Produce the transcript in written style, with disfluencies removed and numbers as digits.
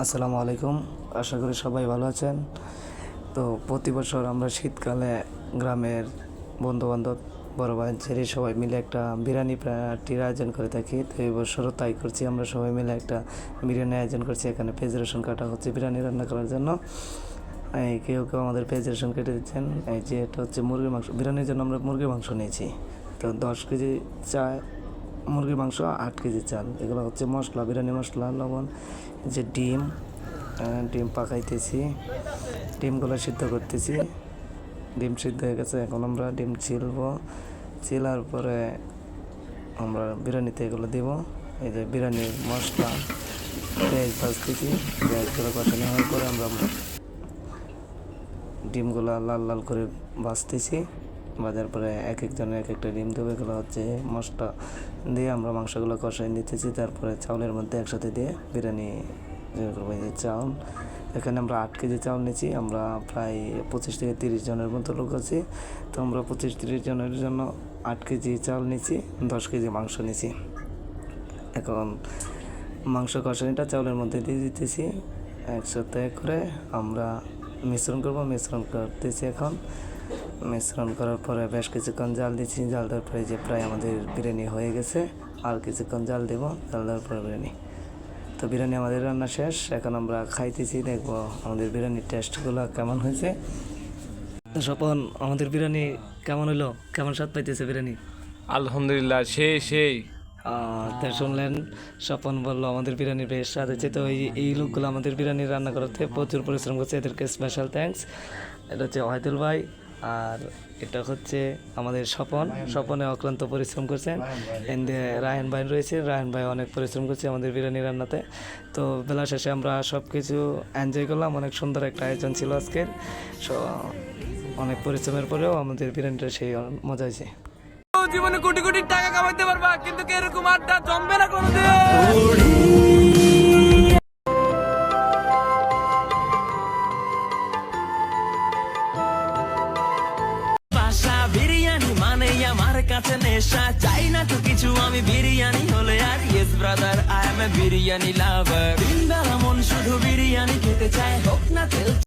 আসসালামু আলাইকুম। আশা করি সবাই ভালো আছেন। তো প্রতি বছর আমরা শীতকালে গ্রামের বন্ধুবান্ধব বড় ভাই ছেড়ে সবাই মিলে একটা বিরিয়ানি পার্টির আয়োজন করে থাকি। তো এই বছরও তাই করছি, আমরা সবাই মিলে একটা বিরিয়ানি আয়োজন করছি। এখানে পেঁয়াজ রসুন কাটা হচ্ছে বিরিয়ানি রান্না করার জন্য। এই কেউ কেউ আমাদের পেঁয়াজ রসুন কেটে দিচ্ছেন। এই যে এটা হচ্ছে মুরগির মাংস, বিরিয়ানির জন্য আমরা মুরগির মাংস নিয়েছি। তো 10 কেজি মুরগির মাংস, 8 কেজি চাল, এগুলো হচ্ছে মশলা, বিরিয়ানি মশলা, লবণ, যে ডিম পাকাইতেছি, ডিমগুলো সিদ্ধ করতেছি। ডিম সিদ্ধ হয়ে গেছে, এখন আমরা ডিম চিলার পরে আমরা বিরিয়ানিতে এগুলো দিব। এই যে বিরিয়ানির মশলা, পেঁয়াজ ভাজতেছি। পেঁয়াজগুলো কষানো হওয়ার পরে আমরা ডিমগুলো লাল লাল করে ভাজতেছি। ভাজার পরে এক একজনের এক একটা ডিম দেবো। এগুলো হচ্ছে মশলা দিয়ে আমরা মাংসগুলো কষাই নিতেছি। তারপরে চাউলের মধ্যে একসাথে দিয়ে বিরিয়ানি করবো। এই যে চাউল, এখানে আমরা 8 কেজি চাউল নিয়েছি। আমরা প্রায় 25 থেকে 30 জনের মতো লোক আছি। তো আমরা 25-30 জনের জন্য 8 কেজি চাউল নিয়েছি, 10 কেজি মাংস নিয়েছি। এখন মাংস কষানিটা চাউলের মধ্যে দিয়ে দিতেছি। একসাথে করে আমরা মিশ্রণ করতেছি। এখন মিশ্রণ করার পরে বেশ কিছুক্ষণ জাল দিচ্ছি। জাল দেওয়ার পরে যে প্রায় আমাদের বিরিয়ানি হয়ে গেছে, আর কিছুক্ষণ জাল দেবো। জাল দেওয়ার পরে বিরিয়ানি, তো বিরিয়ানি আমাদের রান্না শেষ। এখন আমরা খাইতেছি, দেখবো আমাদের বিরিয়ানির টেস্টগুলো কেমন হয়েছে। তো স্বপন, আমাদের বিরিয়ানি কেমন হলো? কেমন স্বাদ পাইতেছে বিরিয়ানি? আলহামদুলিল্লাহ, সেই সেই তো শুনলেন, স্বপন বললো আমাদের বিরিয়ানি বেশ স্বাদ হয়েছে। তো এই লোকগুলো আমাদের বিরিয়ানি রান্না করাতে প্রচুর পরিশ্রম করছে, এদেরকে স্পেশাল থ্যাঙ্কস। এটা হচ্ছে ওয়াহিদুল ভাই, আর এটা হচ্ছে আমাদের স্বপনে অক্লান্ত পরিশ্রম করছেন। এন্ডে রায়হান ভাই রয়েছে, রায়হান ভাই অনেক পরিশ্রম করছে আমাদের বিরিয়ানি রান্নাতে। তো বেলা শেষে আমরা সব কিছু এনজয় করলাম। অনেক সুন্দর একটা আয়োজন ছিল আজকের। অনেক পরিশ্রমের পরেও আমাদের বিরিয়ানিটা সেই মজা হয়েছে। জীবনে কোটি কোটি টাকা কামাইতে পারবা, কিন্তু এরকম আড্ডা জমবে না কোনোদিন। বিরিয়ানি মানে আমার কাছে নেশা, চাই না তো কিছু, আমি বিরিয়ানি হলে আর yes brother, I M A biryani লাভার। দিন বেলা মন শুধু বিরিয়ানি খেতে চায়, হোক না তেল